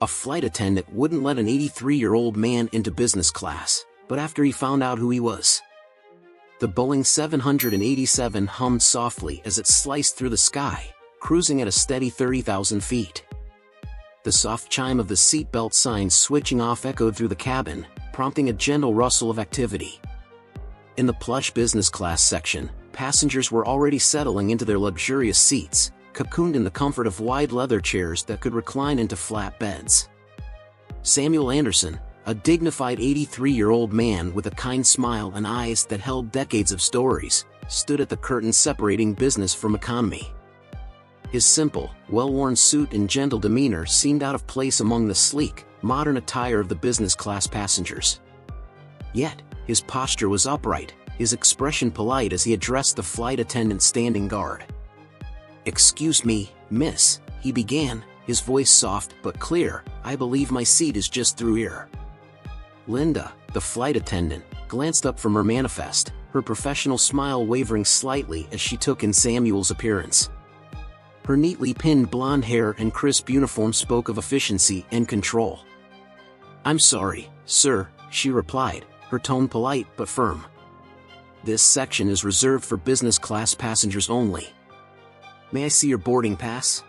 A flight attendant wouldn't let an 83-year-old man into business class, but after he found out who he was. The Boeing 787 hummed softly as it sliced through the sky, cruising at a steady 30,000 feet. The soft chime of the seatbelt signs switching off echoed through the cabin, prompting a gentle rustle of activity. In the plush business class section, passengers were already settling into their luxurious seats, cocooned in the comfort of wide leather chairs that could recline into flat beds. Samuel Anderson, a dignified 83-year-old man with a kind smile and eyes that held decades of stories, stood at the curtain separating business from economy. His simple, well-worn suit and gentle demeanor seemed out of place among the sleek, modern attire of the business class passengers. Yet, his posture was upright, his expression polite as he addressed the flight attendant's standing guard. "Excuse me, miss," he began, his voice soft but clear, "I believe my seat is just through here." Linda, the flight attendant, glanced up from her manifest, her professional smile wavering slightly as she took in Samuel's appearance. Her neatly pinned blonde hair and crisp uniform spoke of efficiency and control. "I'm sorry, sir," she replied, her tone polite but firm. "This section is reserved for business class passengers only. May I see your boarding pass?"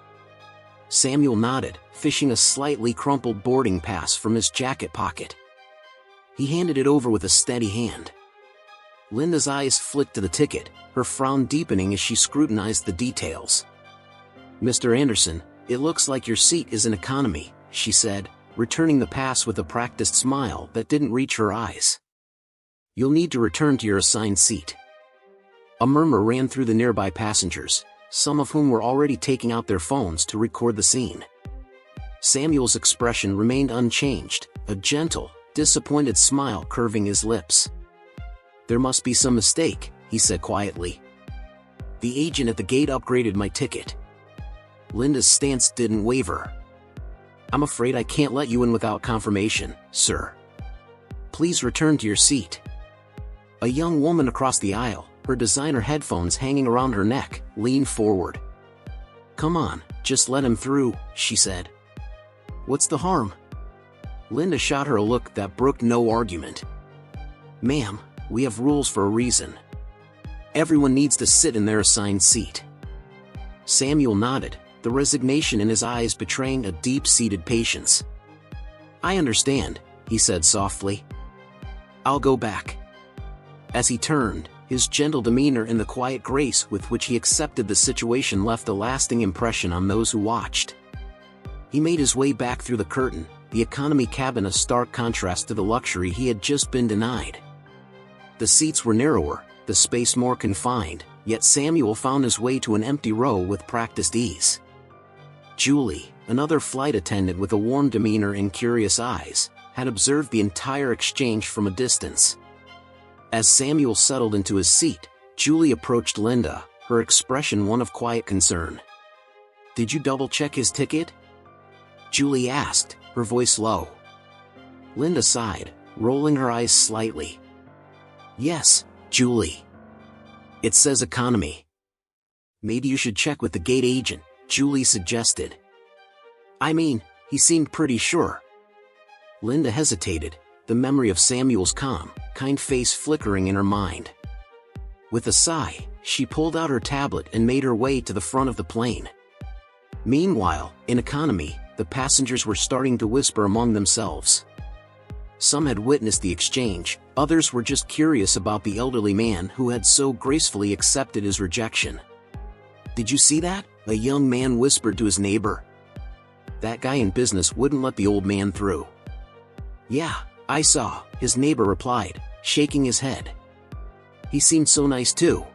Samuel nodded, fishing a slightly crumpled boarding pass from his jacket pocket. He handed it over with a steady hand. Linda's eyes flicked to the ticket, her frown deepening as she scrutinized the details. "Mr. Anderson, it looks like your seat is in economy," she said, returning the pass with a practiced smile that didn't reach her eyes. "You'll need to return to your assigned seat." A murmur ran through the nearby passengers, some of whom were already taking out their phones to record the scene. Samuel's expression remained unchanged, a gentle, disappointed smile curving his lips. "There must be some mistake," he said quietly. "The agent at the gate upgraded my ticket." Linda's stance didn't waver. "I'm afraid I can't let you in without confirmation, sir. Please return to your seat." A young woman across the aisle, her designer headphones hanging around her neck, leaned forward. "Come on, just let him through," she said. "What's the harm?" Linda shot her a look that brooked no argument. "Ma'am, we have rules for a reason. Everyone needs to sit in their assigned seat." Samuel nodded, the resignation in his eyes betraying a deep-seated patience. "I understand," he said softly. "I'll go back." As he turned, his gentle demeanor and the quiet grace with which he accepted the situation left a lasting impression on those who watched. He made his way back through the curtain, the economy cabin a stark contrast to the luxury he had just been denied. The seats were narrower, the space more confined, yet Samuel found his way to an empty row with practiced ease. Julie, another flight attendant with a warm demeanor and curious eyes, had observed the entire exchange from a distance. As Samuel settled into his seat, Julie approached Linda, her expression one of quiet concern. "Did you double-check his ticket?" Julie asked, her voice low. Linda sighed, rolling her eyes slightly. "Yes, Julie. It says economy." "Maybe you should check with the gate agent," Julie suggested. "I mean, he seemed pretty sure." Linda hesitated, the memory of Samuel's calm, kind face flickering in her mind. With a sigh, she pulled out her tablet and made her way to the front of the plane. Meanwhile, in economy, the passengers were starting to whisper among themselves. Some had witnessed the exchange, others were just curious about the elderly man who had so gracefully accepted his rejection. "Did you see that?" a young man whispered to his neighbor. "That guy in business wouldn't let the old man through." "Yeah, I saw," his neighbor replied, shaking his head. "He seemed so nice too."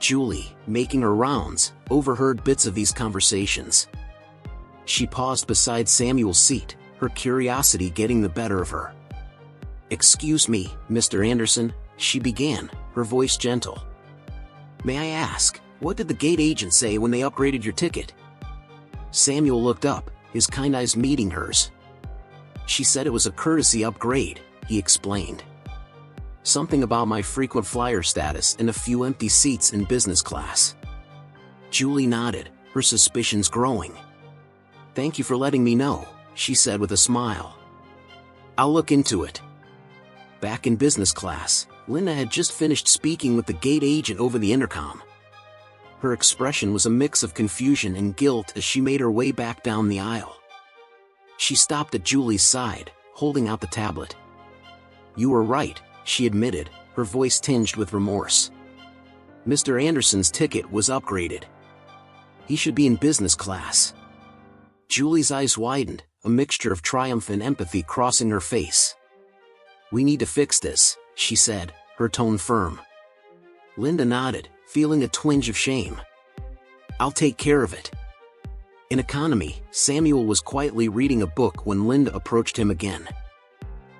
Julie, making her rounds, overheard bits of these conversations. She paused beside Samuel's seat, her curiosity getting the better of her. "Excuse me, Mr. Anderson," she began, her voice gentle. "May I ask, what did the gate agent say when they upgraded your ticket?" Samuel looked up, his kind eyes meeting hers. "She said it was a courtesy upgrade," he explained. "Something about my frequent flyer status and a few empty seats in business class." Julie nodded, her suspicions growing. "Thank you for letting me know," she said with a smile. I'll look into it. Back in business class, Linda had just finished speaking with the gate agent over the intercom. Her expression was a mix of confusion and guilt as she made her way back down the aisle. She stopped at Julie's side, holding out the tablet. You were right, she admitted, her voice tinged with remorse. Mr. Anderson's ticket was upgraded. He should be in business class. Julie's eyes widened, a mixture of triumph and empathy crossing her face. We need to fix this, she said, her tone firm. Linda nodded, feeling a twinge of shame. I'll take care of it. In economy, Samuel was quietly reading a book when Linda approached him again.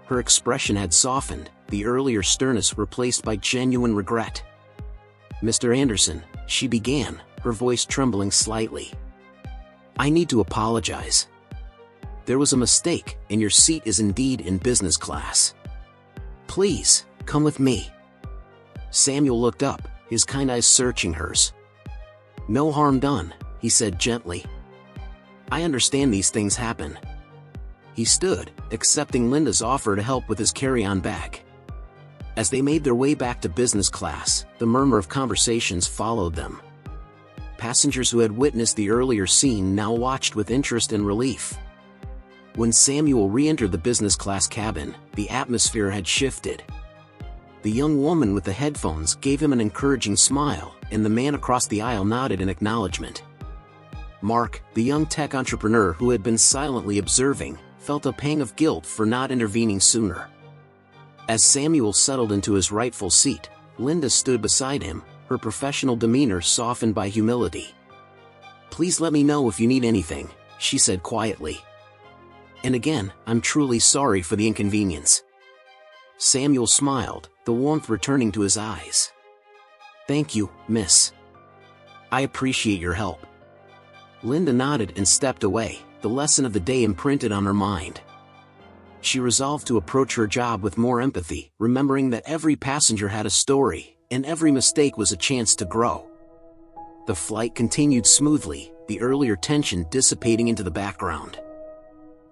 Her expression had softened, the earlier sternness replaced by genuine regret. Mr. Anderson, she began, her voice trembling slightly. I need to apologize. There was a mistake, and your seat is indeed in business class. Please, come with me. Samuel looked up, his kind eyes searching hers. No harm done, he said gently. I understand these things happen. He stood, accepting Linda's offer to help with his carry-on bag. As they made their way back to business class, the murmur of conversations followed them. Passengers who had witnessed the earlier scene now watched with interest and relief. When Samuel re-entered the business class cabin, the atmosphere had shifted. The young woman with the headphones gave him an encouraging smile, and the man across the aisle nodded in acknowledgement. Mark, the young tech entrepreneur who had been silently observing, felt a pang of guilt for not intervening sooner. As Samuel settled into his rightful seat, Linda stood beside him, her professional demeanor softened by humility. Please let me know if you need anything, she said quietly. And again, I'm truly sorry for the inconvenience. Samuel smiled, the warmth returning to his eyes. Thank you, miss. I appreciate your help. Linda nodded and stepped away, the lesson of the day imprinted on her mind. She resolved to approach her job with more empathy, remembering that every passenger had a story, and every mistake was a chance to grow. The flight continued smoothly, the earlier tension dissipating into the background.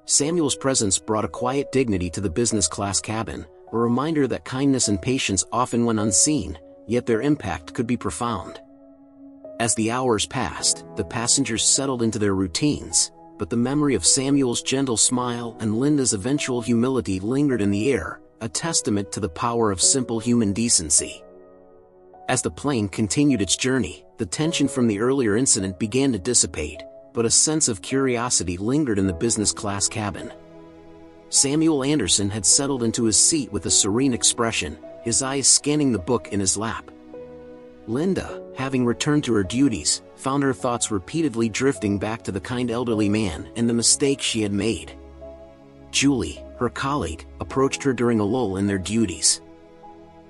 Samuel's presence brought a quiet dignity to the business class cabin, a reminder that kindness and patience often went unseen, yet their impact could be profound. As the hours passed, the passengers settled into their routines, but the memory of Samuel's gentle smile and Linda's eventual humility lingered in the air, a testament to the power of simple human decency. As the plane continued its journey, the tension from the earlier incident began to dissipate, but a sense of curiosity lingered in the business class cabin. Samuel Anderson had settled into his seat with a serene expression, his eyes scanning the book in his lap. Linda, having returned to her duties, found her thoughts repeatedly drifting back to the kind elderly man and the mistake she had made. Julie, her colleague, approached her during a lull in their duties.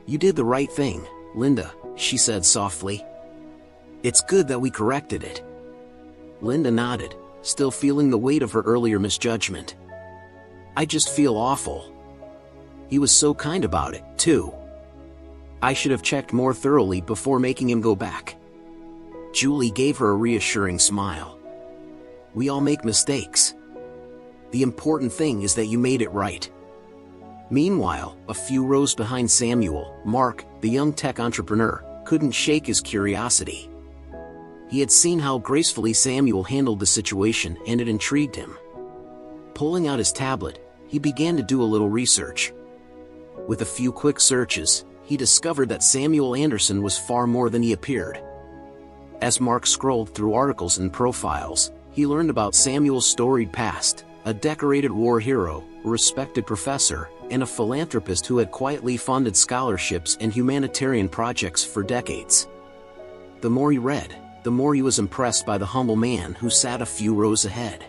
You did the right thing, Linda, she said softly. It's good that we corrected it. Linda nodded, still feeling the weight of her earlier misjudgment. I just feel awful. He was so kind about it, too. I should have checked more thoroughly before making him go back. Julie gave her a reassuring smile. We all make mistakes. The important thing is that you made it right. Meanwhile, a few rows behind Samuel, Mark, the young tech entrepreneur, couldn't shake his curiosity. He had seen how gracefully Samuel handled the situation and it intrigued him. Pulling out his tablet, he began to do a little research. With a few quick searches, he discovered that Samuel Anderson was far more than he appeared. As Mark scrolled through articles and profiles, he learned about Samuel's storied past, a decorated war hero, a respected professor, and a philanthropist who had quietly funded scholarships and humanitarian projects for decades. The more he read, the more he was impressed by the humble man who sat a few rows ahead.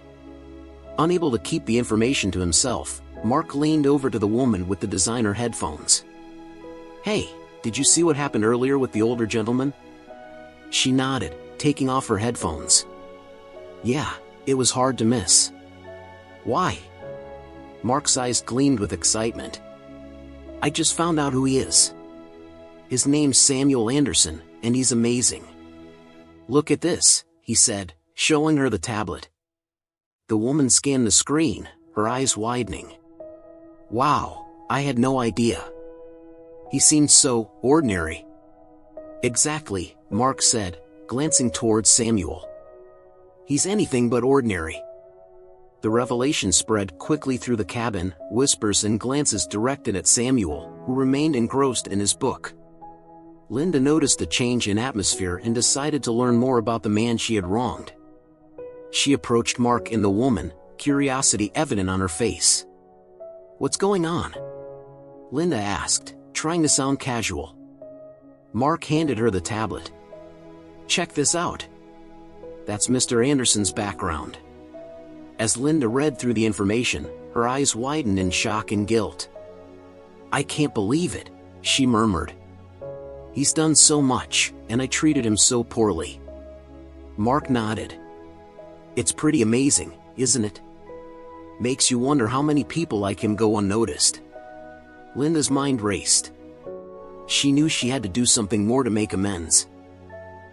Unable to keep the information to himself, Mark leaned over to the woman with the designer headphones. Hey, did you see what happened earlier with the older gentleman? She nodded, taking off her headphones. Yeah, it was hard to miss. Why? Mark's eyes gleamed with excitement. I just found out who he is. His name's Samuel Anderson, and he's amazing. Look at this, he said, showing her the tablet. The woman scanned the screen, her eyes widening. Wow, I had no idea. He seemed so ordinary. Exactly, Mark said, glancing towards Samuel. He's anything but ordinary. The revelation spread quickly through the cabin, whispers and glances directed at Samuel, who remained engrossed in his book. Linda noticed the change in atmosphere and decided to learn more about the man she had wronged. She approached Mark and the woman, curiosity evident on her face. What's going on? Linda asked, trying to sound casual. Mark handed her the tablet. Check this out. That's Mr. Anderson's background. As Linda read through the information, her eyes widened in shock and guilt. I can't believe it, she murmured. He's done so much, and I treated him so poorly. Mark nodded. It's pretty amazing, isn't it? Makes you wonder how many people like him go unnoticed. Linda's mind raced. She knew she had to do something more to make amends.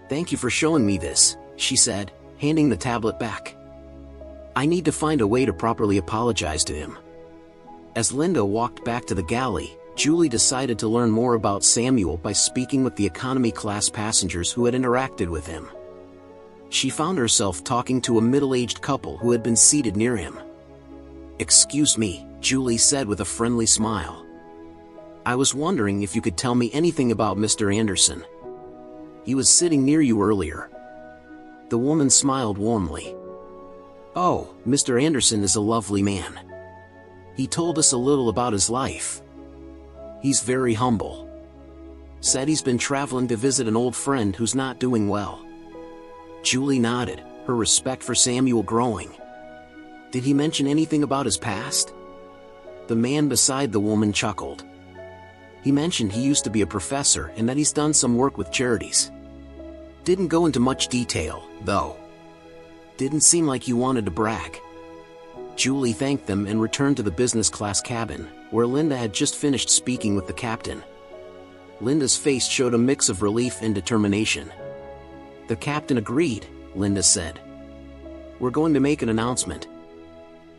Thank you for showing me this, she said, handing the tablet back. I need to find a way to properly apologize to him. As Linda walked back to the galley, Julie decided to learn more about Samuel by speaking with the economy class passengers who had interacted with him. She found herself talking to a middle-aged couple who had been seated near him. Excuse me, Julie said with a friendly smile. I was wondering if you could tell me anything about Mr. Anderson. He was sitting near you earlier. The woman smiled warmly. Oh, Mr. Anderson is a lovely man. He told us a little about his life. He's very humble. Said he's been traveling to visit an old friend who's not doing well. Julie nodded, her respect for Samuel growing. Did he mention anything about his past? The man beside the woman chuckled. He mentioned he used to be a professor and that he's done some work with charities. Didn't go into much detail, though. Didn't seem like he wanted to brag. Julie thanked them and returned to the business class cabin, where Linda had just finished speaking with the captain. Linda's face showed a mix of relief and determination. The captain agreed, Linda said. We're going to make an announcement.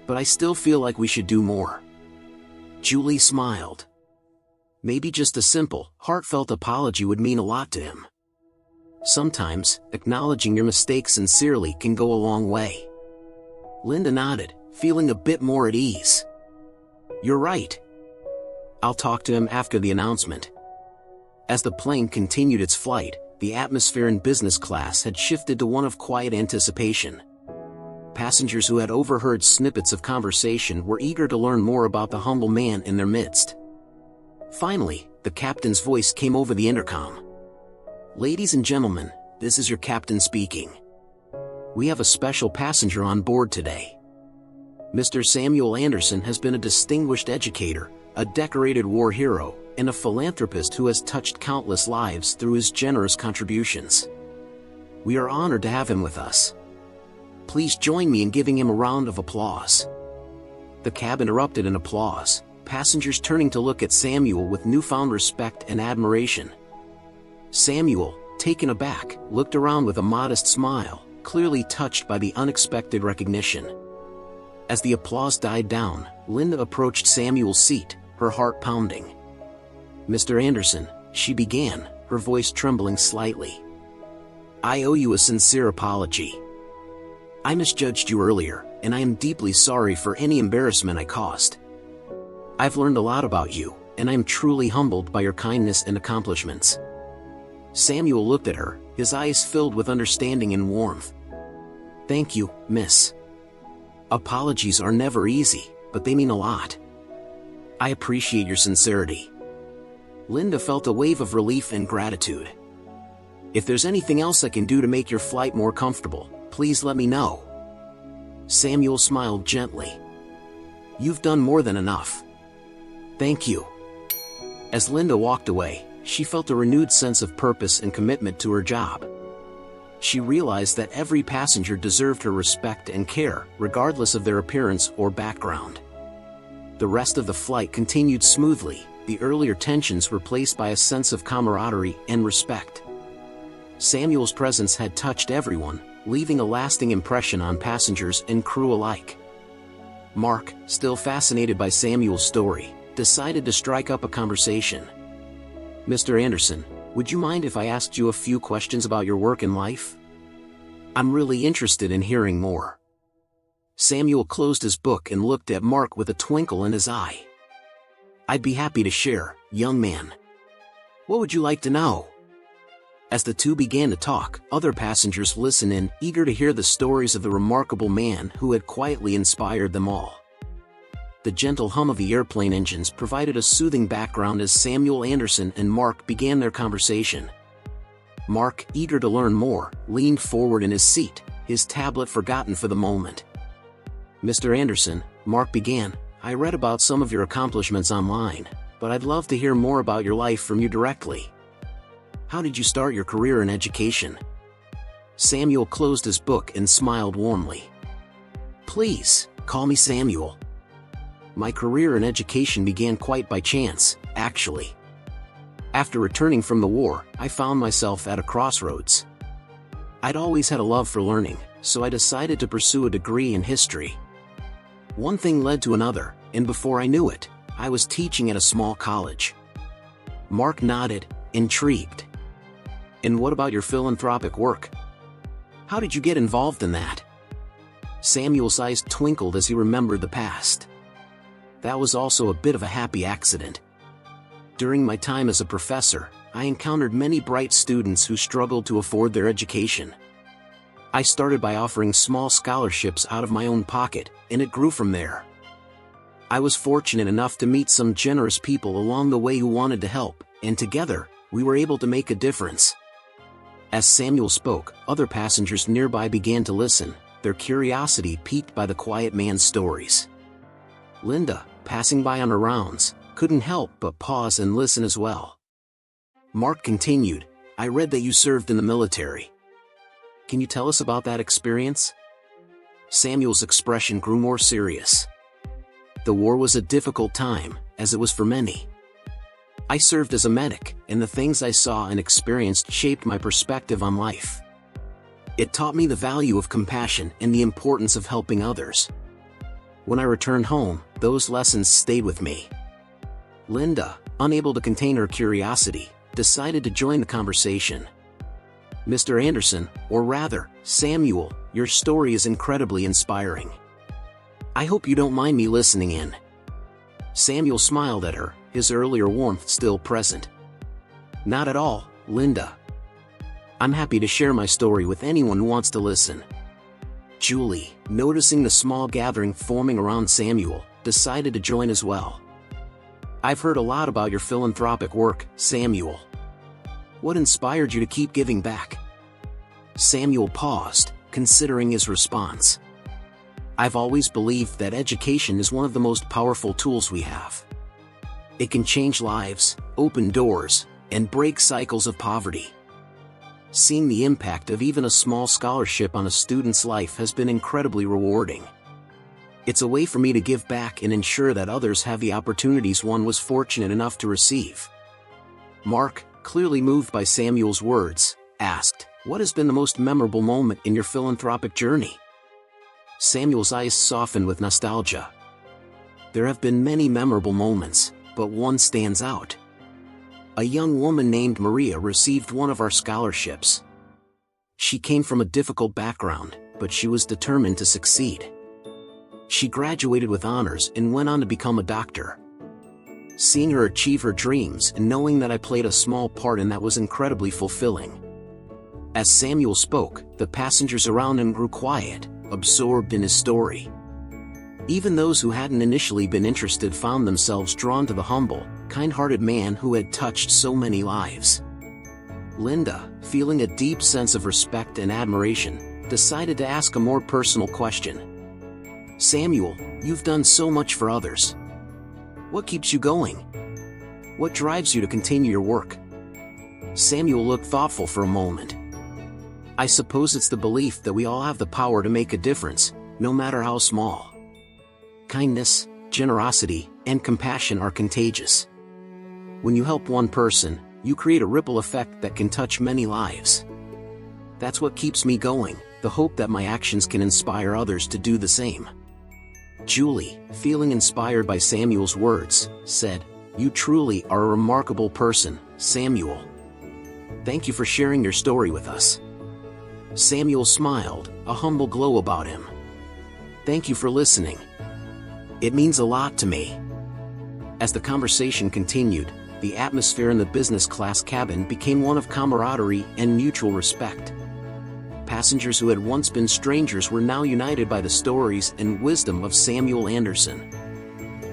But I still feel like we should do more. Julie smiled. Maybe just a simple, heartfelt apology would mean a lot to him. Sometimes, acknowledging your mistakes sincerely can go a long way. Linda nodded, feeling a bit more at ease. You're right. I'll talk to him after the announcement. As the plane continued its flight, the atmosphere in business class had shifted to one of quiet anticipation. Passengers who had overheard snippets of conversation were eager to learn more about the humble man in their midst. Finally, the captain's voice came over the intercom. Ladies and gentlemen, this is your captain speaking. We have a special passenger on board today. Mr. Samuel Anderson has been a distinguished educator, a decorated war hero, and a philanthropist who has touched countless lives through his generous contributions. We are honored to have him with us. Please join me in giving him a round of applause. The cab erupted in applause, passengers turning to look at Samuel with newfound respect and admiration. Samuel, taken aback, looked around with a modest smile, clearly touched by the unexpected recognition. As the applause died down, Linda approached Samuel's seat, her heart pounding. Mr. Anderson, she began, her voice trembling slightly. I owe you a sincere apology. I misjudged you earlier, and I am deeply sorry for any embarrassment I caused. I've learned a lot about you, and I am truly humbled by your kindness and accomplishments. Samuel looked at her, his eyes filled with understanding and warmth. Thank you, miss. Apologies are never easy, but they mean a lot. I appreciate your sincerity. Linda felt a wave of relief and gratitude. If there's anything else I can do to make your flight more comfortable, please let me know. Samuel smiled gently. You've done more than enough. Thank you. As Linda walked away, she felt a renewed sense of purpose and commitment to her job. She realized that every passenger deserved her respect and care, regardless of their appearance or background. The rest of the flight continued smoothly, the earlier tensions replaced by a sense of camaraderie and respect. Samuel's presence had touched everyone, leaving a lasting impression on passengers and crew alike. Mark, still fascinated by Samuel's story, decided to strike up a conversation. "Mr. Anderson, would you mind if I asked you a few questions about your work and life? I'm really interested in hearing more." Samuel closed his book and looked at Mark with a twinkle in his eye. "I'd be happy to share, young man. What would you like to know?" As the two began to talk, other passengers listened in, eager to hear the stories of the remarkable man who had quietly inspired them all. The gentle hum of the airplane engines provided a soothing background as Samuel Anderson and Mark began their conversation. Mark, eager to learn more, leaned forward in his seat, his tablet forgotten for the moment. "Mr. Anderson," Mark began, "I read about some of your accomplishments online, but I'd love to hear more about your life from you directly. How did you start your career in education?" Samuel closed his book and smiled warmly. "Please, call me Samuel. My career in education began quite by chance, actually. After returning from the war, I found myself at a crossroads. I'd always had a love for learning, so I decided to pursue a degree in history. One thing led to another, and before I knew it, I was teaching at a small college." Mark nodded, intrigued. "And what about your philanthropic work? How did you get involved in that?" Samuel's eyes twinkled as he remembered the past. "That was also a bit of a happy accident. During my time as a professor, I encountered many bright students who struggled to afford their education. I started by offering small scholarships out of my own pocket, and it grew from there. I was fortunate enough to meet some generous people along the way who wanted to help, and together, we were able to make a difference." As Samuel spoke, other passengers nearby began to listen, their curiosity piqued by the quiet man's stories. Linda, passing by on her rounds, couldn't help but pause and listen as well. Mark continued, "I read that you served in the military. Can you tell us about that experience?" Samuel's expression grew more serious. "The war was a difficult time, as it was for many. I served as a medic, and the things I saw and experienced shaped my perspective on life. It taught me the value of compassion and the importance of helping others. When I returned home, those lessons stayed with me." Linda, unable to contain her curiosity, decided to join the conversation. "Mr. Anderson, or rather, Samuel, your story is incredibly inspiring. I hope you don't mind me listening in." Samuel smiled at her, his earlier warmth still present. "Not at all, Linda. I'm happy to share my story with anyone who wants to listen." Julie, noticing the small gathering forming around Samuel, decided to join as well. "I've heard a lot about your philanthropic work, Samuel. What inspired you to keep giving back?" Samuel paused, considering his response. "I've always believed that education is one of the most powerful tools we have. It can change lives, open doors, and break cycles of poverty. Seeing the impact of even a small scholarship on a student's life has been incredibly rewarding. It's a way for me to give back and ensure that others have the opportunities one was fortunate enough to receive." Mark, clearly moved by Samuel's words, asked, "What has been the most memorable moment in your philanthropic journey?" Samuel's eyes softened with nostalgia. "There have been many memorable moments, but one stands out. A young woman named Maria received one of our scholarships. She came from a difficult background, but she was determined to succeed. She graduated with honors and went on to become a doctor. Seeing her achieve her dreams and knowing that I played a small part in that was incredibly fulfilling." As Samuel spoke, the passengers around him grew quiet, absorbed in his story. Even those who hadn't initially been interested found themselves drawn to the humble, kind-hearted man who had touched so many lives. Linda, feeling a deep sense of respect and admiration, decided to ask a more personal question. "Samuel, you've done so much for others. What keeps you going? What drives you to continue your work?" Samuel looked thoughtful for a moment. "I suppose it's the belief that we all have the power to make a difference, no matter how small. Kindness, generosity, and compassion are contagious. When you help one person, you create a ripple effect that can touch many lives. That's what keeps me going," the hope that my actions can inspire others to do the same. Julie, feeling inspired by Samuel's words, said, "You truly are a remarkable person, Samuel. Thank you for sharing your story with us." Samuel smiled, a humble glow about him. "Thank you for listening. It means a lot to me." As the conversation continued, the atmosphere in the business class cabin became one of camaraderie and mutual respect. Passengers who had once been strangers were now united by the stories and wisdom of Samuel Anderson.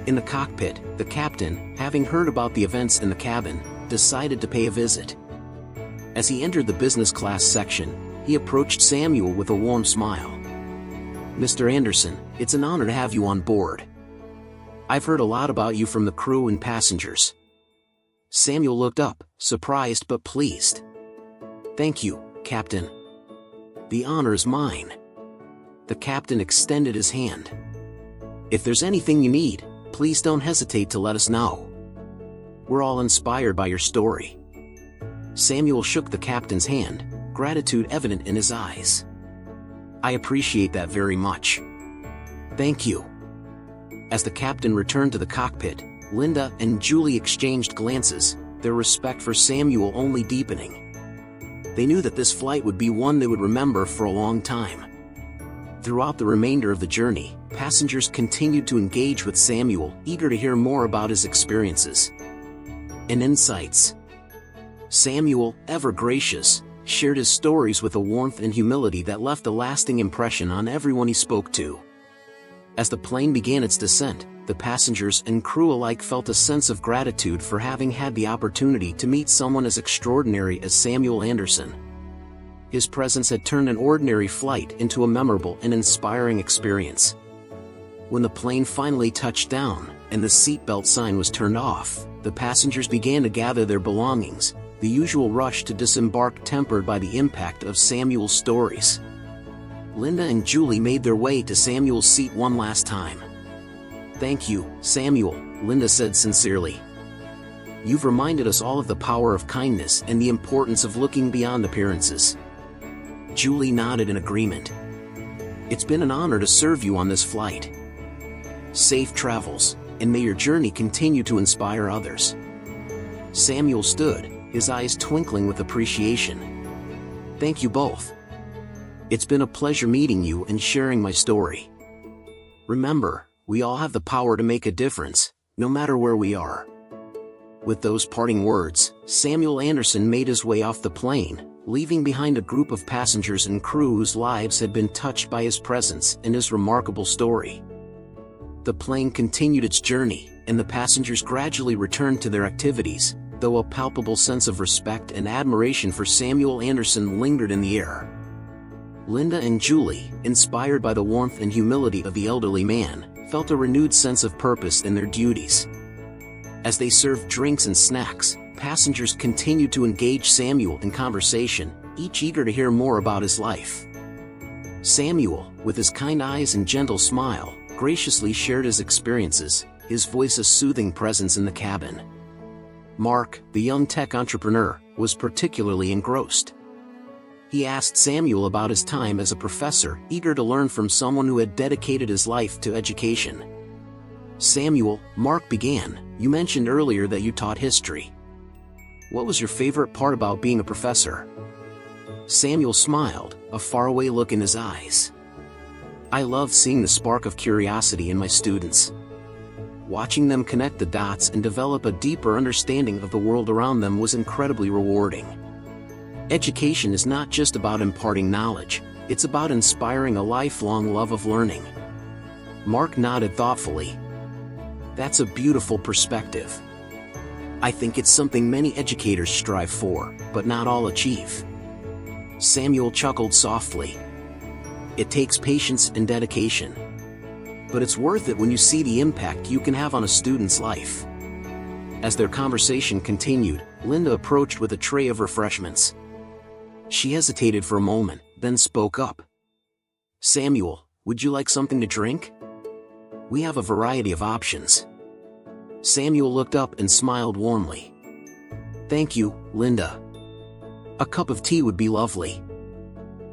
In the cockpit, the captain, having heard about the events in the cabin, decided to pay a visit. As he entered the business class section, he approached Samuel with a warm smile. "Mr. Anderson, it's an honor to have you on board. I've heard a lot about you from the crew and passengers." Samuel looked up, surprised but pleased. "Thank you, Captain. The honor is mine." The captain extended his hand. "If there's anything you need, please don't hesitate to let us know. We're all inspired by your story." Samuel shook the captain's hand, gratitude evident in his eyes. "I appreciate that very much. Thank you." As the captain returned to the cockpit, Linda and Julie exchanged glances, their respect for Samuel only deepening. They knew that this flight would be one they would remember for a long time. Throughout the remainder of the journey, passengers continued to engage with Samuel, eager to hear more about his experiences and insights. Samuel, ever gracious, shared his stories with a warmth and humility that left a lasting impression on everyone he spoke to. As the plane began its descent, the passengers and crew alike felt a sense of gratitude for having had the opportunity to meet someone as extraordinary as Samuel Anderson. His presence had turned an ordinary flight into a memorable and inspiring experience. When the plane finally touched down, and the seatbelt sign was turned off, the passengers began to gather their belongings, the usual rush to disembark tempered by the impact of Samuel's stories. Linda and Julie made their way to Samuel's seat one last time. "Thank you, Samuel," Linda said sincerely. "You've reminded us all of the power of kindness and the importance of looking beyond appearances." Julie nodded in agreement. "It's been an honor to serve you on this flight. Safe travels, and may your journey continue to inspire others." Samuel stood, his eyes twinkling with appreciation. "Thank you both. It's been a pleasure meeting you and sharing my story. Remember, we all have the power to make a difference, no matter where we are." With those parting words, Samuel Anderson made his way off the plane, leaving behind a group of passengers and crew whose lives had been touched by his presence and his remarkable story. The plane continued its journey, and the passengers gradually returned to their activities, though a palpable sense of respect and admiration for Samuel Anderson lingered in the air. Linda and Julie, inspired by the warmth and humility of the elderly man, felt a renewed sense of purpose in their duties. As they served drinks and snacks, passengers continued to engage Samuel in conversation, each eager to hear more about his life. Samuel, with his kind eyes and gentle smile, graciously shared his experiences, his voice a soothing presence in the cabin. Mark, the young tech entrepreneur, was particularly engrossed. He asked Samuel about his time as a professor, eager to learn from someone who had dedicated his life to education. "Samuel," Mark began, "you mentioned earlier that you taught history. What was your favorite part about being a professor?" Samuel smiled, a faraway look in his eyes. "I loved seeing the spark of curiosity in my students. Watching them connect the dots and develop a deeper understanding of the world around them was incredibly rewarding. Education is not just about imparting knowledge, it's about inspiring a lifelong love of learning." Mark nodded thoughtfully. "That's a beautiful perspective. I think it's something many educators strive for, but not all achieve." Samuel chuckled softly. "It takes patience and dedication. But it's worth it when you see the impact you can have on a student's life." As their conversation continued, Linda approached with a tray of refreshments. She hesitated for a moment, then spoke up. "Samuel, would you like something to drink? We have a variety of options." Samuel looked up and smiled warmly. "Thank you, Linda. A cup of tea would be lovely."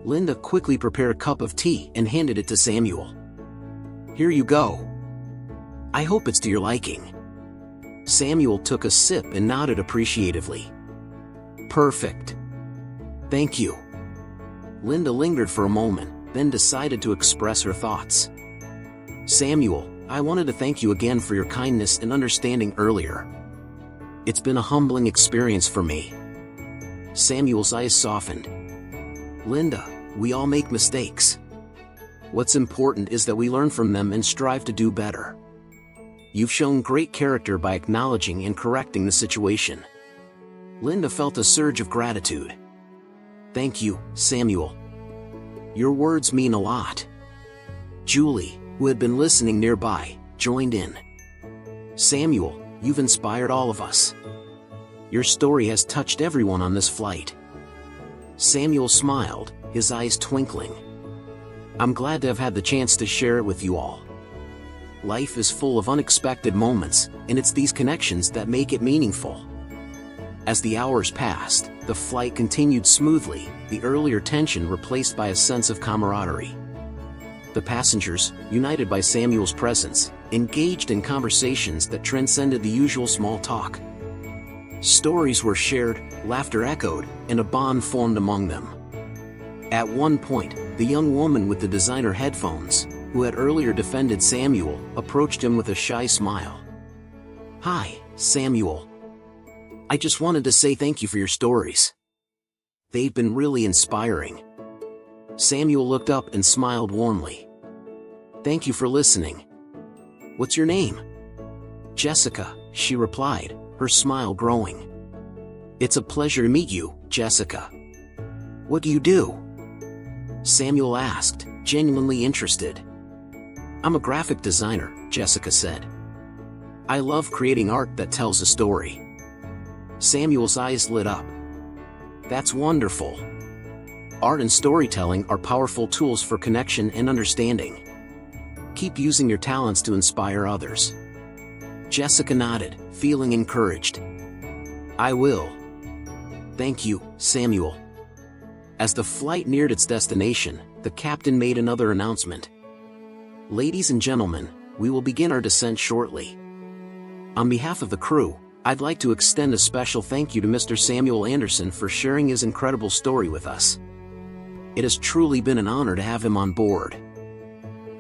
Linda quickly prepared a cup of tea and handed it to Samuel. "Here you go. I hope it's to your liking." Samuel took a sip and nodded appreciatively. "Perfect. Thank you." Linda lingered for a moment, then decided to express her thoughts. "Samuel, I wanted to thank you again for your kindness and understanding earlier. It's been a humbling experience for me." Samuel's eyes softened. "Linda, we all make mistakes. What's important is that we learn from them and strive to do better. You've shown great character by acknowledging and correcting the situation." Linda felt a surge of gratitude. "Thank you, Samuel. Your words mean a lot." Julie, who had been listening nearby, joined in. "Samuel, you've inspired all of us. Your story has touched everyone on this flight." Samuel smiled, his eyes twinkling. "I'm glad to have had the chance to share it with you all. Life is full of unexpected moments, and it's these connections that make it meaningful." As the hours passed, the flight continued smoothly, the earlier tension replaced by a sense of camaraderie. The passengers, united by Samuel's presence, engaged in conversations that transcended the usual small talk. Stories were shared, laughter echoed, and a bond formed among them. At one point, the young woman with the designer headphones, who had earlier defended Samuel, approached him with a shy smile. "Hi, Samuel. I just wanted to say thank you for your stories. They've been really inspiring." Samuel looked up and smiled warmly. "Thank you for listening. What's your name?" "Jessica," she replied, her smile growing. "It's a pleasure to meet you, Jessica. What do you do?" Samuel asked, genuinely interested. "I'm a graphic designer," Jessica said. "I love creating art that tells a story." Samuel's eyes lit up. "That's wonderful. Art and storytelling are powerful tools for connection and understanding. Keep using your talents to inspire others." Jessica nodded, feeling encouraged. "I will. Thank you, Samuel." As the flight neared its destination, the captain made another announcement. "Ladies and gentlemen, we will begin our descent shortly. On behalf of the crew, I'd like to extend a special thank you to Mr. Samuel Anderson for sharing his incredible story with us. It has truly been an honor to have him on board."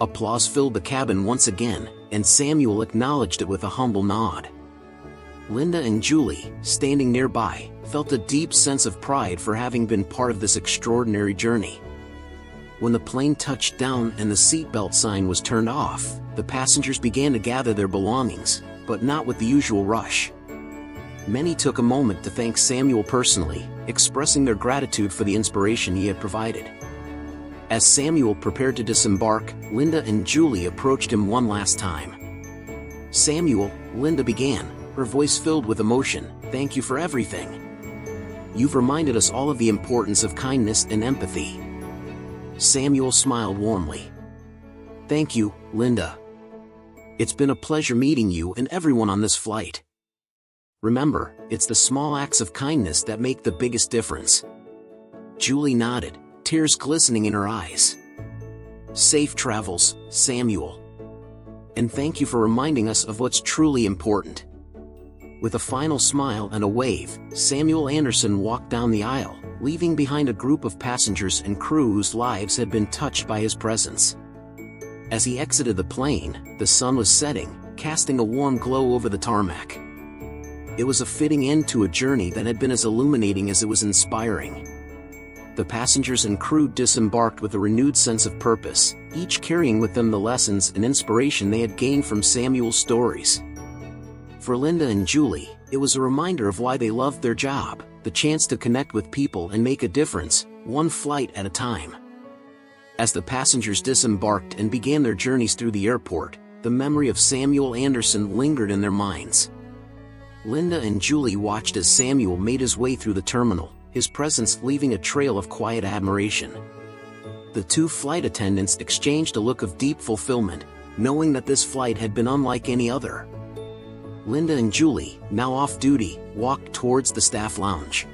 Applause filled the cabin once again, and Samuel acknowledged it with a humble nod. Linda and Julie, standing nearby, felt a deep sense of pride for having been part of this extraordinary journey. When the plane touched down and the seatbelt sign was turned off, the passengers began to gather their belongings, but not with the usual rush. Many took a moment to thank Samuel personally, expressing their gratitude for the inspiration he had provided. As Samuel prepared to disembark, Linda and Julie approached him one last time. "Samuel," Linda began, her voice filled with emotion, "thank you for everything. You've reminded us all of the importance of kindness and empathy." Samuel smiled warmly. "Thank you, Linda. It's been a pleasure meeting you and everyone on this flight. Remember, it's the small acts of kindness that make the biggest difference." Julie nodded, tears glistening in her eyes. "Safe travels, Samuel. And thank you for reminding us of what's truly important." With a final smile and a wave, Samuel Anderson walked down the aisle, leaving behind a group of passengers and crew whose lives had been touched by his presence. As he exited the plane, the sun was setting, casting a warm glow over the tarmac. It was a fitting end to a journey that had been as illuminating as it was inspiring. The passengers and crew disembarked with a renewed sense of purpose, each carrying with them the lessons and inspiration they had gained from Samuel's stories. For Linda and Julie, it was a reminder of why they loved their job, the chance to connect with people and make a difference, one flight at a time. As the passengers disembarked and began their journeys through the airport, the memory of Samuel Anderson lingered in their minds. Linda and Julie watched as Samuel made his way through the terminal, his presence leaving a trail of quiet admiration. The two flight attendants exchanged a look of deep fulfillment, knowing that this flight had been unlike any other. Linda and Julie, now off duty, walked towards the staff lounge.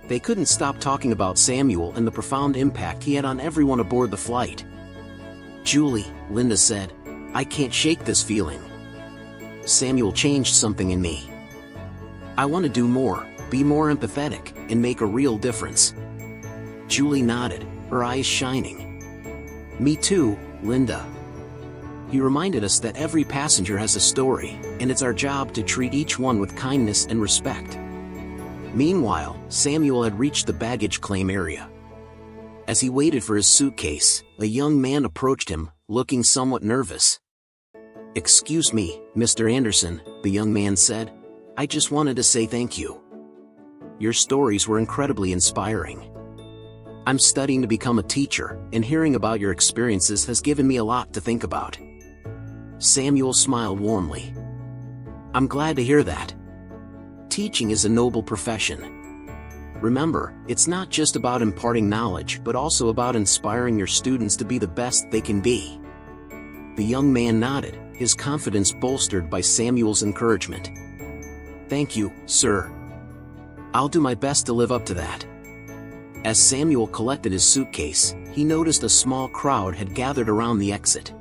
They couldn't stop talking about Samuel and the profound impact he had on everyone aboard the flight. "Julie," Linda said, "I can't shake this feeling. Samuel changed something in me. I want to do more, be more empathetic, and make a real difference." Julie nodded, her eyes shining. "Me too, Linda. He reminded us that every passenger has a story, and it's our job to treat each one with kindness and respect." Meanwhile, Samuel had reached the baggage claim area. As he waited for his suitcase, a young man approached him, looking somewhat nervous. "Excuse me, Mr. Anderson," the young man said. "I just wanted to say thank you. Your stories were incredibly inspiring. I'm studying to become a teacher, and hearing about your experiences has given me a lot to think about." Samuel smiled warmly. "I'm glad to hear that. Teaching is a noble profession. Remember, it's not just about imparting knowledge but also about inspiring your students to be the best they can be." The young man nodded, his confidence bolstered by Samuel's encouragement. "Thank you, sir. I'll do my best to live up to that." As Samuel collected his suitcase, he noticed a small crowd had gathered around the exit.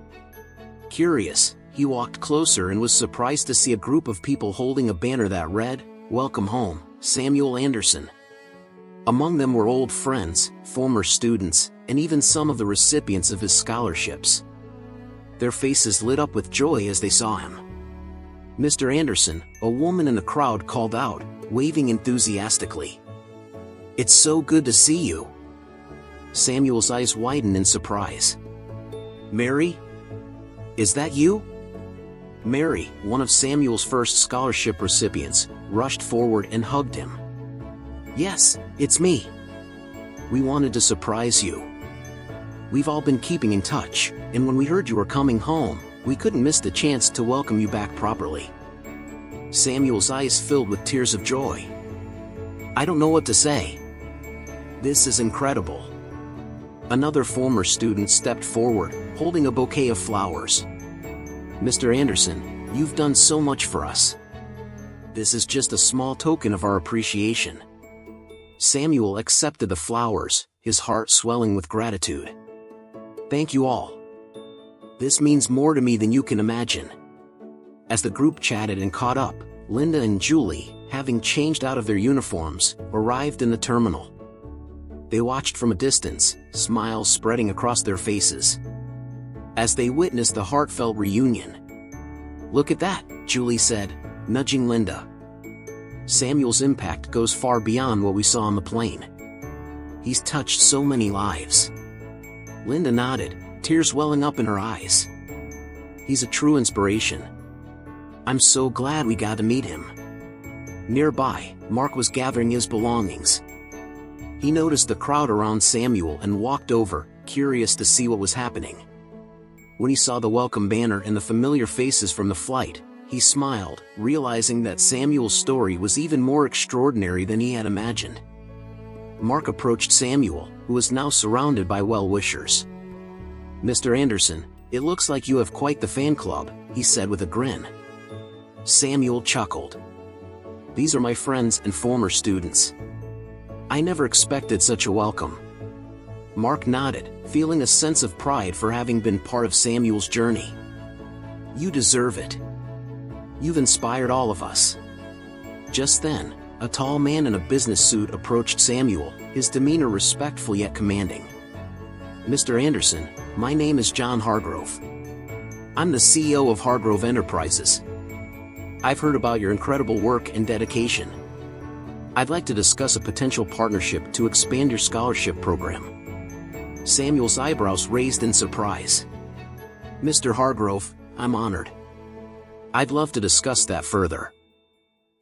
Curious, he walked closer and was surprised to see a group of people holding a banner that read, "Welcome home, Samuel Anderson." Among them were old friends, former students, and even some of the recipients of his scholarships. Their faces lit up with joy as they saw him. "Mr. Anderson," a woman in the crowd called out, waving enthusiastically. "It's so good to see you." Samuel's eyes widened in surprise. "Mary? Is that you?" Mary, one of Samuel's first scholarship recipients, rushed forward and hugged him. "Yes, it's me. We wanted to surprise you. We've all been keeping in touch, and when we heard you were coming home, we couldn't miss the chance to welcome you back properly." Samuel's eyes filled with tears of joy. "I don't know what to say. This is incredible." Another former student stepped forward, holding a bouquet of flowers. "Mr. Anderson, you've done so much for us. This is just a small token of our appreciation." Samuel accepted the flowers, his heart swelling with gratitude. "Thank you all. This means more to me than you can imagine." As the group chatted and caught up, Linda and Julie, having changed out of their uniforms, arrived in the terminal. They watched from a distance, smiles spreading across their faces, as they witnessed the heartfelt reunion. "Look at that," Julie said, nudging Linda. "Samuel's impact goes far beyond what we saw on the plane. He's touched so many lives." Linda nodded, tears welling up in her eyes. "He's a true inspiration. I'm so glad we got to meet him." Nearby, Mark was gathering his belongings. He noticed the crowd around Samuel and walked over, curious to see what was happening. When he saw the welcome banner and the familiar faces from the flight, he smiled, realizing that Samuel's story was even more extraordinary than he had imagined. Mark approached Samuel, who was now surrounded by well-wishers. "Mr. Anderson, it looks like you have quite the fan club," he said with a grin. Samuel chuckled. "These are my friends and former students. I never expected such a welcome." Mark nodded, feeling a sense of pride for having been part of Samuel's journey. "You deserve it. You've inspired all of us." Just then, a tall man in a business suit approached Samuel, his demeanor respectful yet commanding. "Mr. Anderson, my name is John Hargrove. I'm the CEO of Hargrove Enterprises. I've heard about your incredible work and dedication. I'd like to discuss a potential partnership to expand your scholarship program." Samuel's eyebrows raised in surprise. "Mr. Hargrove, I'm honored. I'd love to discuss that further."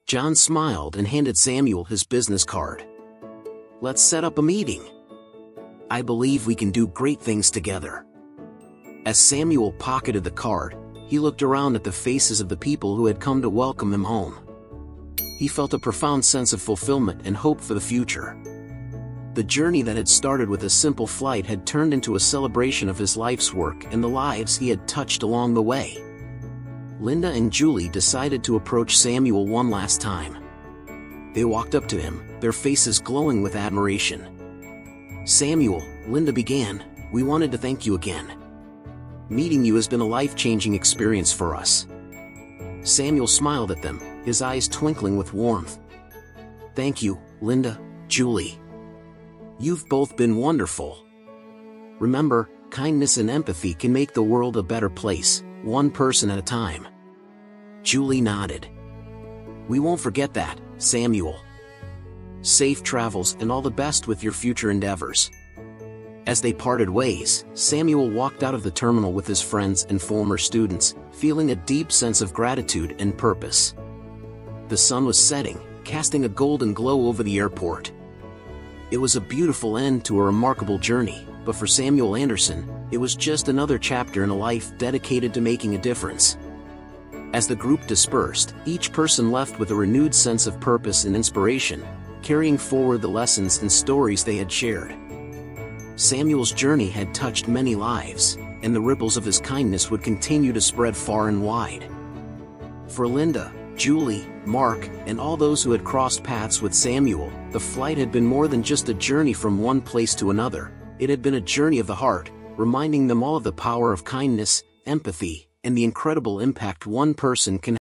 John smiled and handed Samuel his business card. "Let's set up a meeting. I believe we can do great things together." As Samuel pocketed the card, he looked around at the faces of the people who had come to welcome him home. He felt a profound sense of fulfillment and hope for the future. The journey that had started with a simple flight had turned into a celebration of his life's work and the lives he had touched along the way. Linda and Julie decided to approach Samuel one last time. They walked up to him, their faces glowing with admiration. "Samuel," Linda began, "we wanted to thank you again. Meeting you has been a life-changing experience for us." Samuel smiled at them, his eyes twinkling with warmth. "Thank you, Linda, Julie. You've both been wonderful. Remember, kindness and empathy can make the world a better place, one person at a time." Julie nodded. "We won't forget that, Samuel. Safe travels and all the best with your future endeavors." As they parted ways, Samuel walked out of the terminal with his friends and former students, feeling a deep sense of gratitude and purpose. The sun was setting, casting a golden glow over the airport. It was a beautiful end to a remarkable journey, but for Samuel Anderson, it was just another chapter in a life dedicated to making a difference. As the group dispersed, each person left with a renewed sense of purpose and inspiration, carrying forward the lessons and stories they had shared. Samuel's journey had touched many lives, and the ripples of his kindness would continue to spread far and wide. For Linda, Julie, Mark, and all those who had crossed paths with Samuel, the flight had been more than just a journey from one place to another. It had been a journey of the heart, reminding them all of the power of kindness, empathy, and the incredible impact one person can